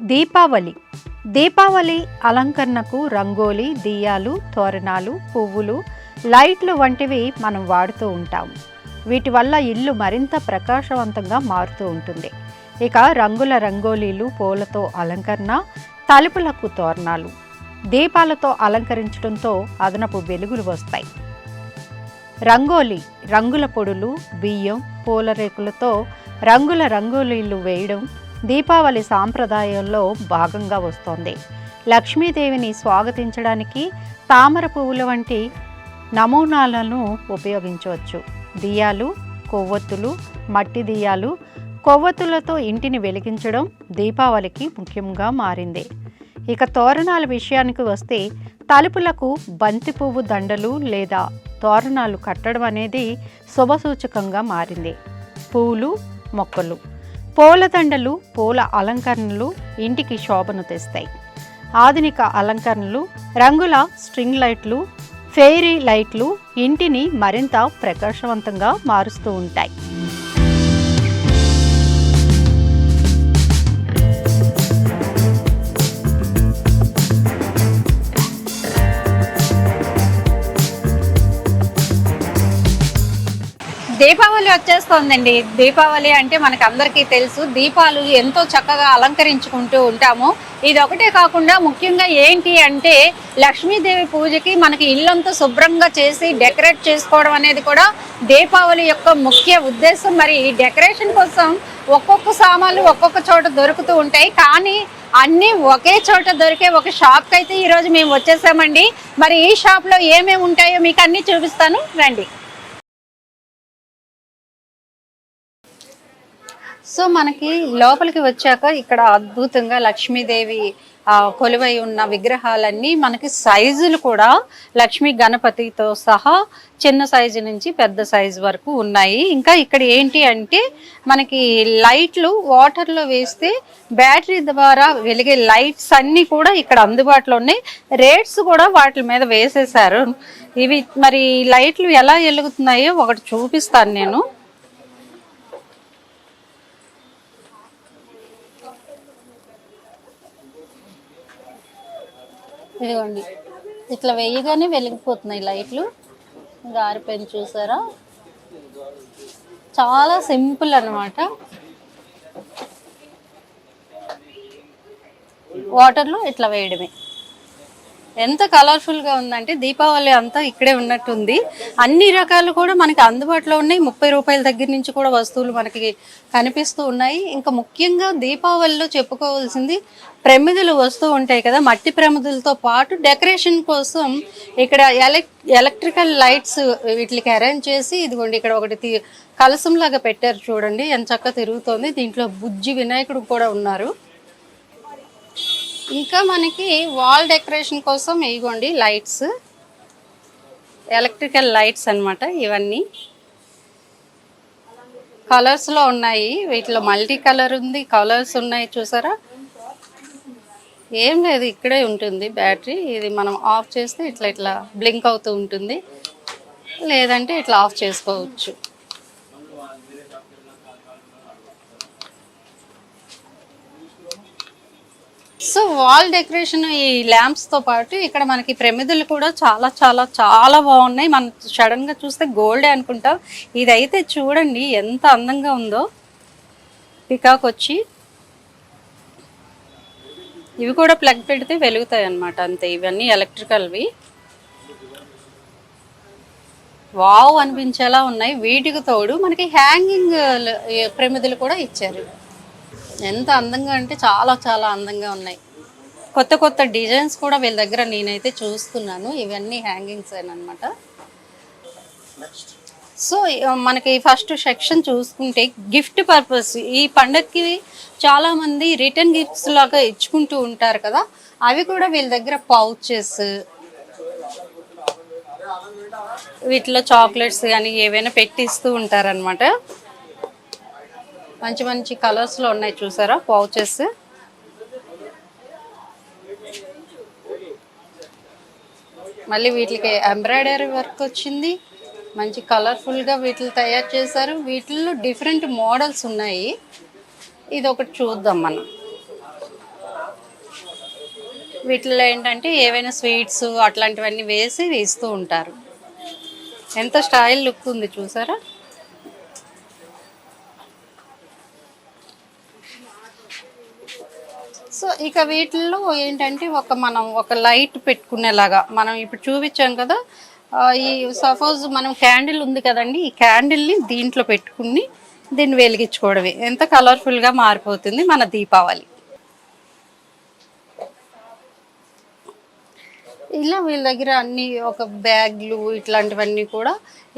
దీపావళి దీపావళి అలంకరణకు రంగోలి, దియ్యాలు, తోరణాలు, పువ్వులు, లైట్లు వంటివి మనం వాడుతూ ఉంటాం. వీటి వల్ల ఇల్లు మరింత ప్రకాశవంతంగా మారుతూ ఉంటుంది. ఇక రంగుల రంగోలీలు, పూలతో అలంకరణ, తలుపులకు తోరణాలు, దీపాలతో అలంకరించడంతో అదనపు వెలుగులు వస్తాయి. రంగోలి రంగుల పొడులు, బియ్యం, పూల రేకులతో రంగుల రంగోలీలు వేయడం దీపావళి సాంప్రదాయంలో భాగంగా వస్తోంది. లక్ష్మీదేవిని స్వాగతించడానికి తామర పువ్వుల వంటి నమూనాలను ఉపయోగించవచ్చు. దియ్యాలు, కొవ్వొత్తులు, మట్టి దియ్యాలు, కొవ్వొత్తులతో ఇంటిని వెలిగించడం దీపావళికి ముఖ్యంగా మారింది. ఇక తోరణాల విషయానికి వస్తే తలుపులకు బంతి పువ్వు దండలు లేదా తోరణాలు కట్టడం అనేది శుభసూచకంగా మారింది. పూలు, మొక్కలు, పూలదండలు, పూల అలంకరణలు ఇంటికి శోభను తెస్తాయి. ఆధునిక అలంకరణలు, రంగుల స్ట్రింగ్ లైట్లు, ఫెయిరీ లైట్లు ఇంటిని మరింత ప్రకాశవంతంగా మారుస్తూ ఉంటాయి. దీపావళి వచ్చేస్తోందండి. దీపావళి అంటే మనకు అందరికీ తెలుసు, దీపాలు ఎంతో చక్కగా అలంకరించుకుంటూ ఉంటాము. ఇది ఒకటే కాకుండా ముఖ్యంగా ఏంటి అంటే లక్ష్మీదేవి పూజకి మనకి ఇల్లంతా శుభ్రంగా చేసి డెకరేట్ చేసుకోవడం అనేది కూడా దీపావళి యొక్క ముఖ్య ఉద్దేశం. మరి ఈ డెకరేషన్ కోసం ఒక్కొక్క సామాన్లు ఒక్కొక్క చోట దొరుకుతూ ఉంటాయి, కానీ అన్నీ ఒకే చోట దొరికే ఒక షాప్కి అయితే ఈరోజు మేము వచ్చేసామండి. మరి ఈ షాప్లో ఏమేమి ఉంటాయో మీకు అన్నీ చూపిస్తాను, రండి. సో మనకి లోపలికి వచ్చాక ఇక్కడ అద్భుతంగా లక్ష్మీదేవి కొలువై ఉన్న విగ్రహాలన్నీ మనకి సైజులు కూడా లక్ష్మీ గణపతితో సహా చిన్న సైజు నుంచి పెద్ద సైజు వరకు ఉన్నాయి. ఇంకా ఇక్కడ ఏంటి అంటే మనకి లైట్లు వాటర్లో వేస్తే బ్యాటరీ ద్వారా వెలిగే లైట్స్ అన్నీ కూడా ఇక్కడ అందుబాటులో ఉన్నాయి. రేట్స్ కూడా వాటి మీద వేసేసారు. ఇవి మరి లైట్లు ఎలా వెలుగుతున్నాయో ఒకటి చూపిస్తాను నేను. ఇదిగోండి, ఇట్లా వేయగానే వెలిగిపోతున్నాయి లైట్లు. గారిపోయిన చూసారా, చాలా సింపుల్ అన్నమాట. వాటర్లో ఇట్లా వేయడమే. ఎంత కలర్ఫుల్గా ఉందంటే దీపావళి అంతా ఇక్కడే ఉన్నట్టుంది. అన్ని రకాలు కూడా మనకి అందుబాటులో ఉన్నాయి. 30 రూపాయల దగ్గర నుంచి కూడా వస్తువులు మనకి కనిపిస్తూ ఉన్నాయి. ఇంకా ముఖ్యంగా దీపావళిలో చెప్పుకోవాల్సింది ప్రమిదలు వస్తూ ఉంటాయి కదా, మట్టి ప్రమిదలతో పాటు డెకరేషన్ కోసం ఇక్కడ ఎలక్ట్రికల్ లైట్స్ వీటికి అరేంజ్ చేసి ఇదిగోండి ఇక్కడ ఒకటి కలసంలాగా పెట్టారు చూడండి, ఎంత చక్కగా తిరుగుతోంది. దీంట్లో బుజ్జి వినాయకుడు కూడా ఉన్నారు. ఇంకా మనకి వాల్ డెకరేషన్ కోసం ఇదిగోండి లైట్స్, ఎలక్ట్రికల్ లైట్స్ అన్నమాట. ఇవన్నీ కలర్స్లో ఉన్నాయి. వీటిలో మల్టీ కలర్ ఉంది, కలర్స్ ఉన్నాయి చూసారా. ఏం లేదు, ఇక్కడే ఉంటుంది బ్యాటరీ. ఇది మనం ఆఫ్ చేస్తే ఇట్లా ఇట్లా బ్లింక్ అవుతూ ఉంటుంది, లేదంటే ఇట్లా ఆఫ్ చేసుకోవచ్చు. సో వాల్ డెకరేషన్ ఈ ల్యాంప్స్తో పాటు ఇక్కడ మనకి ప్రమిదలు కూడా చాలా చాలా చాలా బాగున్నాయి. మనం సడన్గా చూస్తే గోల్డే అనుకుంటాం. ఇదైతే చూడండి ఎంత అందంగా ఉందో. పికాక్ వచ్చి ఇవి కూడా ప్లగ్ పెడితే వెలుగుతాయి అన్నమాట, అంతే. ఇవన్నీ ఎలక్ట్రికల్వి. వావ్ అనిపించేలా ఉన్నాయి. వీటికి తోడు మనకి హ్యాంగింగ్ ప్రమిదలు కూడా ఇచ్చారు. ఎంత అందంగా అంటే చాలా చాలా అందంగా ఉన్నాయి. కొత్త కొత్త డిజైన్స్ కూడా వీళ్ళ దగ్గర నేనైతే చూస్తున్నాను. ఇవన్నీ హ్యాంగింగ్స్ అనమాట. సో మనకి ఫస్ట్ సెక్షన్ చూసుకుంటే గిఫ్ట్ పర్పస్, ఈ పండగకి చాలామంది రిటర్న్ గిఫ్ట్స్ లాగా ఇచ్చుకుంటూ ఉంటారు కదా, అవి కూడా వీళ్ళ దగ్గర పౌచెస్, వీటిలో చాక్లెట్స్ కానీ ఏవైనా పెట్టిస్తూ ఉంటారనమాట. మంచి మంచి కలర్స్లో ఉన్నాయి చూసారా పౌచెస్. మళ్ళీ వీటికి ఎంబ్రాయిడరీ వర్క్ వచ్చింది, మంచి కలర్ఫుల్గా వీటిని తయారు చేశారు. వీటిల్లో డిఫరెంట్ మోడల్స్ ఉన్నాయి. ఇది ఒకటి చూద్దాం మనం. వీటిలో ఏంటంటే ఏవైనా స్వీట్స్ అట్లాంటివన్నీ వేసి ఇస్తూ ఉంటారు. ఎంత స్టైల్ లుక్ ఉంది చూసారా. సో ఇక వీటిల్లో ఏంటంటే మనం ఒక లైట్ పెట్టుకునేలాగా మనం ఇప్పుడు చూపించాం కదా. ఈ సపోజ్ మనం క్యాండిల్ ఉంది కదండి, ఈ క్యాండిల్ని దీంట్లో పెట్టుకుని దీన్ని వెలిగించుకోవడమే. ఎంత కలర్ఫుల్గా మారిపోతుంది మన దీపావళి. ఇలా వీళ్ళ దగ్గర అన్ని ఒక బ్యాగ్లు ఇట్లాంటివన్నీ కూడా.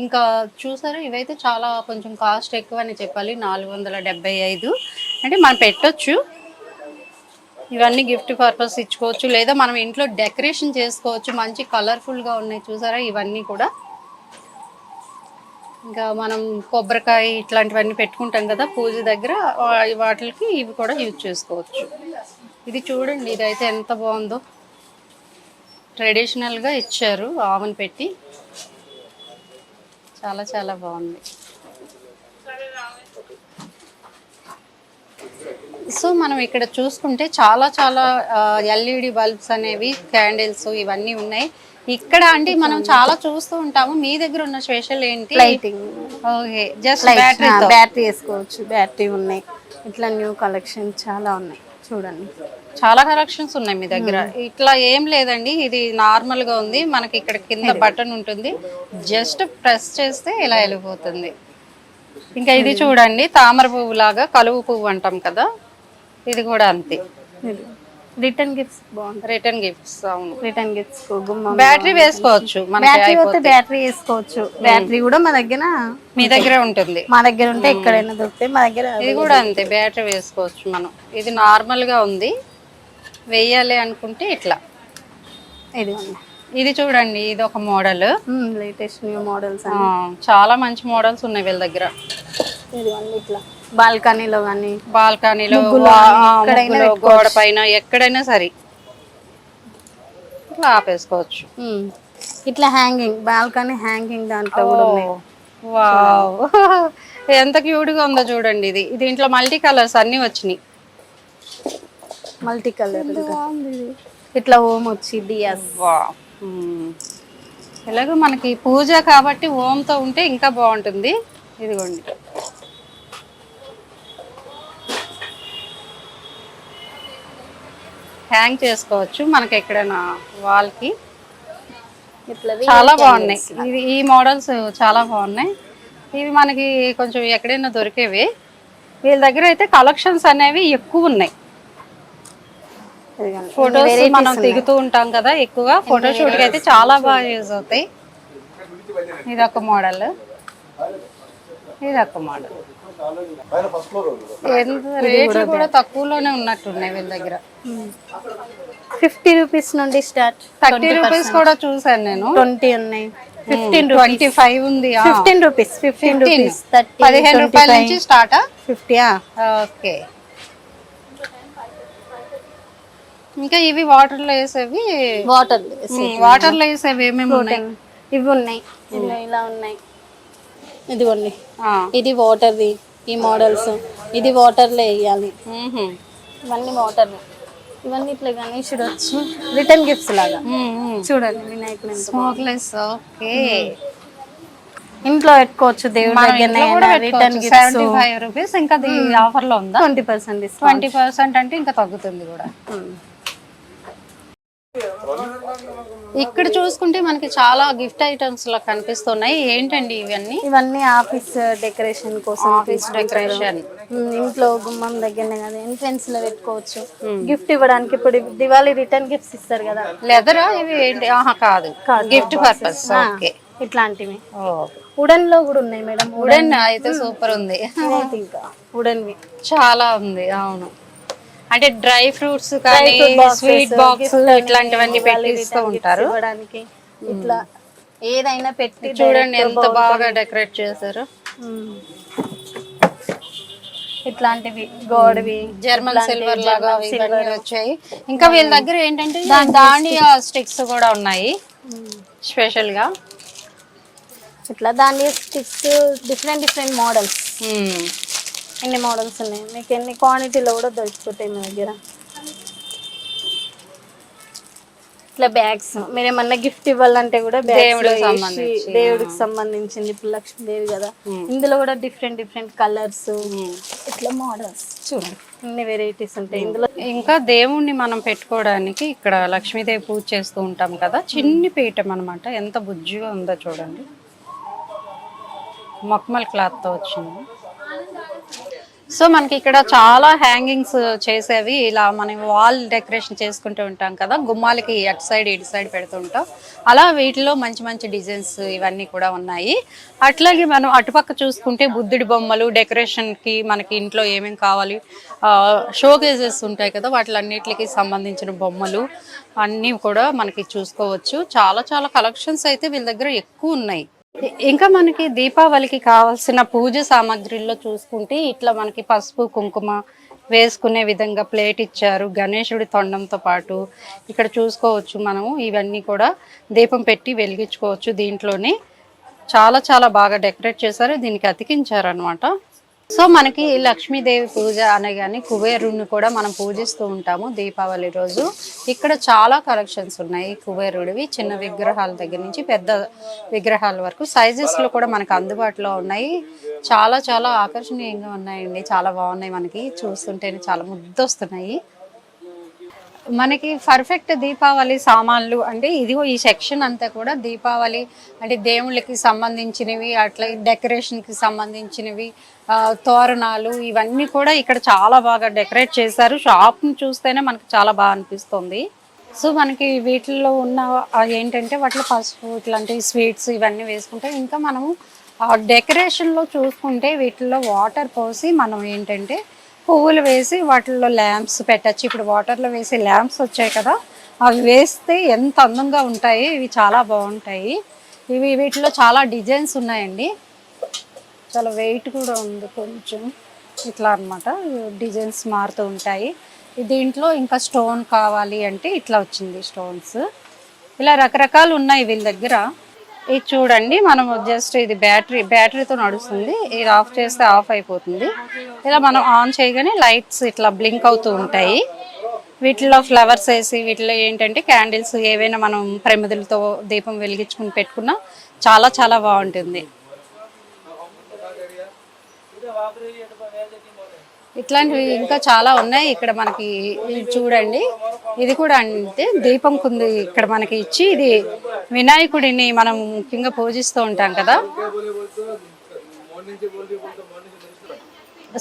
ఇంకా చూసారా, ఇవైతే చాలా కొంచెం కాస్ట్ ఎక్కువ అని చెప్పాలి, 475. అంటే మనం పెట్టొచ్చు, ఇవన్నీ గిఫ్ట్ పర్పస్ ఇచ్చుకోవచ్చు, లేదా మనం ఇంట్లో డెకరేషన్ చేసుకోవచ్చు. మంచి కలర్ఫుల్గా ఉన్నాయి చూసారా ఇవన్నీ కూడా. ఇంకా మనం కొబ్బరికాయ ఇట్లాంటివన్నీ పెట్టుకుంటాం కదా పూజ దగ్గర, వాటికి ఇవి కూడా యూజ్ చేసుకోవచ్చు. ఇది చూడండి, ఇదైతే ఎంత బాగుందో, ట్రెడిషనల్గా ఇచ్చారు ఆవన్ పెట్టి, చాలా చాలా బాగుంది. సో మనం ఇక్కడ చూసుకుంటే చాలా చాలా ఎల్ఈడి బల్బ్స్ అనేవి, క్యాండిల్స్ ఇవన్నీ ఉన్నాయి ఇక్కడ. అంటే మనం చాలా చూస్తూ ఉంటాము. మీ దగ్గర ఉన్న స్పెషల్ ఏంటి? లైటింగ్. ఓకే, జస్ట్ బ్యాటరీ వేసుకోవచ్చు, బ్యాటరీ ఉన్నాయి. ఇట్లా న్యూ కలెక్షన్ చాలా ఉన్నాయి చూడండి. చాలా కలెక్షన్స్ ఉన్నాయి మీ దగ్గర. ఇట్లా ఏం లేదండి, ఇది నార్మల్ గా ఉంది. మనకి ఇక్కడ కింద బటన్ ఉంటుంది, జస్ట్ ప్రెస్ చేస్తే ఇలా వెళ్ళిపోతుంది. ఇంకా ఇది చూడండి, తామర పువ్వు లాగా, కలువు పువ్వు అంటాం కదా, ఇది కూడా అంతే. రిటర్న్ గిఫ్ట్స్ బాగుంటాయి. రిటర్న్ గిఫ్ట్స్, అవును. రిటర్న్ గిఫ్ట్స్ బ్యాటరీ వేసుకోవచ్చు, బ్యాటరీ వేసుకోవచ్చు. బ్యాటరీ కూడా మా దగ్గర, మీ దగ్గర ఉంటుంది. మా దగ్గర ఉంటే ఎక్కడైనా దొరుకుతాయి మా దగ్గర. ఇది కూడా అంతే, బ్యాటరీ వేసుకోవచ్చు మనం. ఇది నార్మల్ గా ఉంది, వెయ్యాలి అనుకుంటే ఇట్లా. ఇది చూడండి, ఇది ఒక మోడల్, లేటెస్ట్ న్యూ మోడల్స్. చాలా మంచి మోడల్స్ ఉన్నాయి వీళ్ళ దగ్గర. ఇట్లా బాల్కనీలో కానీ, బాల్కనీలో, గోడ పైన, ఎక్కడైనా సరే ఇట్లా ఆపేసుకోవచ్చు. ఇట్లా హ్యాంగింగ్, బాల్కనీ హ్యాంగింగ్ దాంట్లో కూడా ఉన్నాయి. వావ్, ఎంత క్యూట్ గా ఉందో చూడండి. ఇది దీంట్లో మల్టీ కలర్స్ అన్ని వచ్చినాయి, మల్టీ కలర్. ఇట్లా ఓం వచ్చి డియాస్. ఇలాగ మనకి పూజ కాబట్టి ఓంతో ఉంటే ఇంకా బాగుంటుంది. ఇదిగోండి, హ్యాంగ్ చేసుకోవచ్చు మనకి ఎక్కడైనా వాల్ కి. చాలా బాగున్నాయి ఇది, ఈ మోడల్స్ చాలా బాగున్నాయి. ఇవి మనకి కొంచెం ఎక్కడైనా దొరికేవి. వీళ్ళ దగ్గర అయితే కలెక్షన్స్ అనేవి ఎక్కువ ఉన్నాయి. ఫొటోస్ మనం దిగుతూ ఉంటాం కదా ఎక్కువ, ఫోటోషూట్ కి అయితే చాలా బాగా యూజ్ అవుతాయి. ఇదొక మోడల్, ఇదొక మోడల్. రేట్లు కూడా తక్కువలోనే ఉన్నట్టున్నాయి వీళ్ళ దగ్గర. 50 రూపీస్ నుండి స్టార్ట్. 30 రూపీస్ కూడా చూసాను నేను. 20 ఉన్నాయి, 25 ఉంది. 15 రూపీస్, 15 రూపాయల నుంచి స్టార్ట్. 50. ఓకే. ఇంకా ఇవి వాటర్ లో వేసేవి, వాటర్ లో వేసేవి ఏమేమి ఉన్నాయి? ఇవి ఉన్నాయి, ఇలా ఉన్నాయి. ఇదిగోండి, ఇది వాటర్ది, ఈ మోడల్స్. ఇది వాటర్ లో వేయాలి, ఇవన్నీ వాటర్. ఇవన్నీ ఇట్లా గణేశుడు వచ్చి రిటర్న్ గిఫ్ట్స్ లాగా చూడండి. వినాయకుడు స్మోక్లెస్. ఓకే, ఇంట్లో పెట్టుకోవచ్చు దేవుడి దగ్గర. Return gifts 75 rupees. ఇంకా ఆఫర్ లో ఉందా? 20% డిస్కౌంట్. 20% అంటే ఇంకా తగ్గుతుంది కూడా. ఇక్కడ చూసుకుంటే మనకి చాలా గిఫ్ట్ ఐటమ్స్ లా కనిపిస్తున్నాయి. ఏంటండి ఇవన్నీ? ఇవన్నీ ఆఫీస్ డెకరేషన్ కోసం. ఆఫీస్ డెకరేషన్, ఇంట్లో గుమ్మం దగ్గరనే కదా, ఎంట్రెన్స్ లో పెట్టుకోవచ్చు. గిఫ్ట్ ఇవ్వడానికి ఇప్పుడు దివాళీ రిటర్న్ గిఫ్ట్స్ ఇస్తారు కదా. లెదరా ఇవి? ఏంటి? కాదు, గిఫ్ట్ పర్పస్. ఓకే, ఇట్లాంటివి. వుడెన్ లో కూడా ఉన్నాయి మేడం. వుడెన్ అయితే సూపర్ ఉంది. ఇంకా వుడెన్వి చాలా ఉంది. అవును, అంటే డ్రై ఫ్రూట్స్ కానీ, స్వీట్ బాక్స్ ఇట్లాంటివన్నీ పెట్టిస్తూ ఉంటారు. ఇట్లా ఏదైనా పెట్టి చూడండి ఎంత బాగా డెకరేట్ చేశారు. ఇట్లాంటివి గోడవి, జర్మన్ సిల్వర్ లాగా ఇవన్నీ వచ్చాయి. ఇంకా వీళ్ళ దగ్గర ఏంటంటే దాండియా స్టిక్స్ కూడా ఉన్నాయి స్పెషల్ గా. ఇట్లా దాండియా స్టిక్స్, డిఫరెంట్ మోడల్స్. ఎన్ని మోడల్స్ ఉన్నాయి మీకు, ఎన్ని క్వాంటిటీలో కూడా దొరికిపోతాయి మా దగ్గర. ఇట్లా బ్యాగ్స్ మీరు ఏమన్నా గిఫ్ట్ ఇవ్వాలంటే కూడా దేవుడికి బ్యాగ్స్ సంబంధించి, దేవుడికి సంబంధించింది. ఇప్పుడు లక్ష్మీదేవి కదా, ఇందులో కూడా డిఫరెంట్ డిఫరెంట్ కలర్స్, ఇట్లా మోడల్స్ చూడండి, అన్ని వెరైటీస్ ఉంటాయి ఇందులో. ఇంకా దేవుణ్ణి మనం పెట్టుకోవడానికి ఇక్కడ లక్ష్మీదేవి పూజ చేస్తూ ఉంటాం కదా, చిన్ని పీఠం అనమాట. ఎంత బుజ్జిగా ఉందో చూడండి, మక్మల్ క్లాత్తో వచ్చింది. సో మనకి ఇక్కడ చాలా హ్యాంగింగ్స్ చేసేవి ఇలా మనం వాల్ డెకరేషన్ చేసుకుంటూ ఉంటాం కదా, గుమ్మాలకి అటు సైడ్ ఇటు సైడ్ పెడుతుంటాం. అలా వీటిలో మంచి మంచి డిజైన్స్ ఇవన్నీ కూడా ఉన్నాయి. అట్లాగే మనం అటుపక్క చూసుకుంటే బుద్ధుడి బొమ్మలు డెకరేషన్కి మనకి ఇంట్లో ఏమేమి కావాలి, షోకేజెస్ ఉంటాయి కదా, వాటిలన్నిటికి సంబంధించిన బొమ్మలు అన్నీ కూడా మనకి చూసుకోవచ్చు. చాలా చాలా కలెక్షన్స్ అయితే వీళ్ళ దగ్గర ఎక్కువ ఉన్నాయి. ఇంకా మనకి దీపావళికి కావాల్సిన పూజ సామాగ్రిలో చూసుకుంటే ఇట్లా మనకి పసుపు కుంకుమ వేసుకునే విధంగా ప్లేట్ ఇచ్చారు, గణేశుడి తొండంతో పాటు. ఇక్కడ చూసుకోవచ్చు మనము, ఇవన్నీ కూడా దీపం పెట్టి వెలిగించుకోవచ్చు. దీంట్లోనే చాలా చాలా బాగా డెకరేట్ చేశారు, దీనికి అతికించారు అనమాట. సో మనకి లక్ష్మీదేవి పూజ అనగానే కుబేరుని కూడా మనం పూజిస్తూ ఉంటాము దీపావళి రోజు. ఇక్కడ చాలా కలెక్షన్స్ ఉన్నాయి కుబేరుడివి, చిన్న విగ్రహాల దగ్గర నుంచి పెద్ద విగ్రహాల వరకు సైజెస్లో కూడా మనకు అందుబాటులో ఉన్నాయి. చాలా చాలా ఆకర్షణీయంగా ఉన్నాయండి, చాలా బాగున్నాయి. మనకి చూస్తుంటేనే చాలా ముద్దొస్తున్నాయి. మనకి పర్ఫెక్ట్ దీపావళి సామాన్లు అంటే ఇదిగో ఈ సెక్షన్ అంతా కూడా దీపావళి అంటే దేవుళ్ళకి సంబంధించినవి, అట్లా డెకరేషన్కి సంబంధించినవి, తోరణాలు, ఇవన్నీ కూడా ఇక్కడ చాలా బాగా డెకరేట్ చేశారు. షాప్ని చూస్తేనే మనకి చాలా బాగా అనిపిస్తుంది. సో మనకి వీటిల్లో ఉన్న ఏంటంటే వాటిలో పసుపు ఇట్లాంటి స్వీట్స్ ఇవన్నీ వేసుకుంటే, ఇంకా మనము డెకరేషన్లో చూసుకుంటే వీటిల్లో వాటర్ పోసి మనం ఏంటంటే పువ్వులు వేసి వాటిల్లో ల్యాంప్స్ పెట్టచ్చు. ఇప్పుడు వాటర్లో వేసి ల్యాంప్స్ వచ్చాయి కదా, అవి వేస్తే ఎంత అందంగా ఉంటాయి. ఇవి చాలా బాగుంటాయి. వీటిలో చాలా డిజైన్స్ ఉన్నాయండి, చాలా వెయిట్ కూడా ఉంది కొంచెం, ఇట్లా అన్నమాట డిజైన్స్ మారుతూ ఉంటాయి. దీంట్లో ఇంకా స్టోన్ కావాలి అంటే ఇట్లా వచ్చింది స్టోన్స్, ఇలా రకరకాలు ఉన్నాయి వీళ్ళ దగ్గర. ఇది చూడండి, మనం జస్ట్ ఇది బ్యాటరీతో నడుస్తుంది, ఇది ఆఫ్ చేస్తే ఆఫ్ అయిపోతుంది. ఇలా మనం ఆన్ చేయగానే లైట్స్ ఇట్లా బ్లింక్ అవుతూ ఉంటాయి. వీటిలో ఫ్లవర్స్ వేసి వీటిలో ఏంటంటే క్యాండిల్స్ ఏవైనా మనం ప్రమిదలతో దీపం వెలిగించుకుని పెట్టుకున్నా చాలా చాలా బాగుంటుంది. ఇట్లాంటివి ఇంకా చాలా ఉన్నాయి ఇక్కడ మనకి. చూడండి, ఇది కూడా అంటే దీపం కుంది ఇక్కడ మనకి ఇచ్చి, ఇది వినాయకుడిని మనం ముఖ్యంగా పూజిస్తూ ఉంటాం కదా.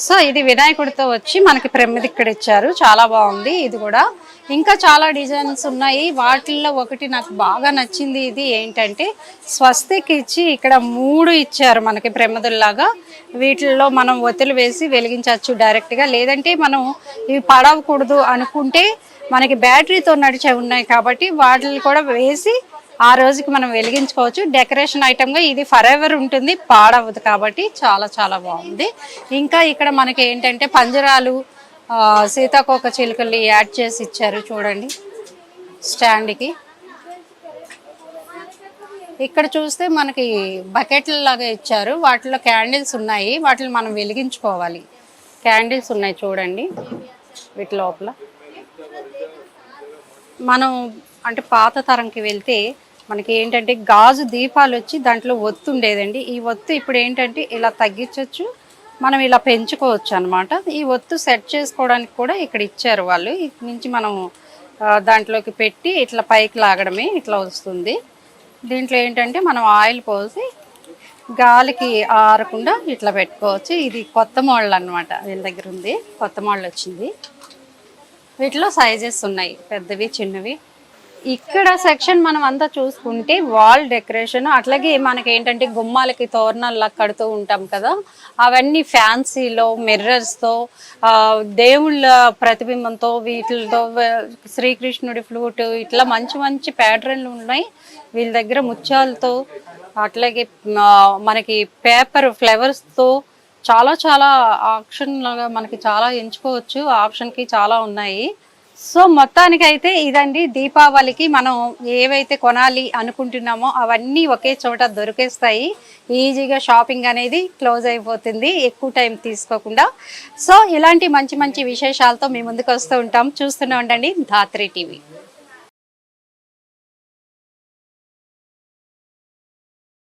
సో ఇది వినాయకుడితో వచ్చి మనకి ప్రమిద ఇక్కడ ఇచ్చారు, చాలా బాగుంది ఇది కూడా. ఇంకా చాలా డిజైన్స్ ఉన్నాయి, వాటిల్లో ఒకటి నాకు బాగా నచ్చింది. ఇది ఏంటంటే స్వస్తిక్ ఇచ్చి ఇక్కడ 3 ఇచ్చారు మనకి ప్రమిదల్లాగా. వీటిల్లో మనం ఒత్తులు వేసి వెలిగించవచ్చు డైరెక్ట్గా, లేదంటే మనం ఇవి పడవకూడదు అనుకుంటే మనకి బ్యాటరీతో నడిచే ఉన్నాయి కాబట్టి వాటిని కూడా వేసి ఆ రోజుకి మనం వెలిగించుకోవచ్చు. డెకరేషన్ ఐటమ్గా ఇది ఫర్ ఎవర్ ఉంటుంది, పాడవద్దు కాబట్టి చాలా చాలా బాగుంది. ఇంకా ఇక్కడ మనకి ఏంటంటే పంజరాలు, సీతాకోక చిలుకల్ని యాడ్ చేసి ఇచ్చారు చూడండి స్టాండ్కి. ఇక్కడ చూస్తే మనకి బకెట్ల లాగా ఇచ్చారు, వాటిలో క్యాండిల్స్ ఉన్నాయి, వాటిని మనం వెలిగించుకోవాలి. క్యాండిల్స్ ఉన్నాయి చూడండి వీటి లోపల. మనం అంటే పాత తరంకి వెళ్తే మనకి ఏంటంటే గాజు దీపాలు వచ్చి దాంట్లో ఒత్తు ఉండేదండి. ఈ ఒత్తు ఇప్పుడు ఏంటంటే ఇలా తగ్గించవచ్చు, మనం ఇలా పెంచుకోవచ్చు అనమాట. ఈ ఒత్తు సెట్ చేసుకోవడానికి కూడా ఇక్కడ ఇచ్చారు వాళ్ళు. ఇక్కడి నుంచి మనం దాంట్లోకి పెట్టి ఇట్లా పైకి లాగడమే, ఇట్లా వస్తుంది. దీంట్లో ఏంటంటే మనం ఆయిల్ పోసి గాలికి ఆరకుండా ఇట్లా పెట్టుకోవచ్చు. ఇది కొత్త మోడల్ అనమాట, వీళ్ళ దగ్గర ఉంది, కొత్త మోడల్ వచ్చింది. వీటిలో సైజెస్ ఉన్నాయి, పెద్దవి చిన్నవి. ఇక్కడ సెక్షన్ మనం అంతా చూసుకుంటే వాల్ డెకరేషన్, అట్లాగే మనకి ఏంటంటే గుమ్మాలకి తోరణాలు కడుతూ ఉంటాం కదా, అవన్నీ ఫ్యాన్సీలో మిర్రర్స్తో, దేవుళ్ళ ప్రతిబింబంతో, వీటితో శ్రీకృష్ణుడి ఫ్లూట్, ఇట్లా మంచి మంచి ప్యాటర్న్లు ఉన్నాయి వీళ్ళ దగ్గర. ముత్యాలతో అట్లాగే మనకి పేపర్ ఫ్లవర్స్తో చాలా చాలా ఆప్షన్ లాగా మనకి చాలా ఎంచుకోవచ్చు, ఆప్షన్కి చాలా ఉన్నాయి. సో మొత్తానికైతే ఇదండి, దీపావళికి మనం ఏవైతే కొనాలి అనుకుంటున్నామో అవన్నీ ఒకే చోట దొరికేస్తాయి. ఈజీగా షాపింగ్ అనేది క్లోజ్ అయిపోతుంది, ఎక్కువ టైం తీసుకోకుండా. సో ఇలాంటి మంచి మంచి విశేషాలతో మీ ముందుకు వస్తూ ఉంటాం, చూస్తూనే ఉండండి ధాత్రి టీవీ.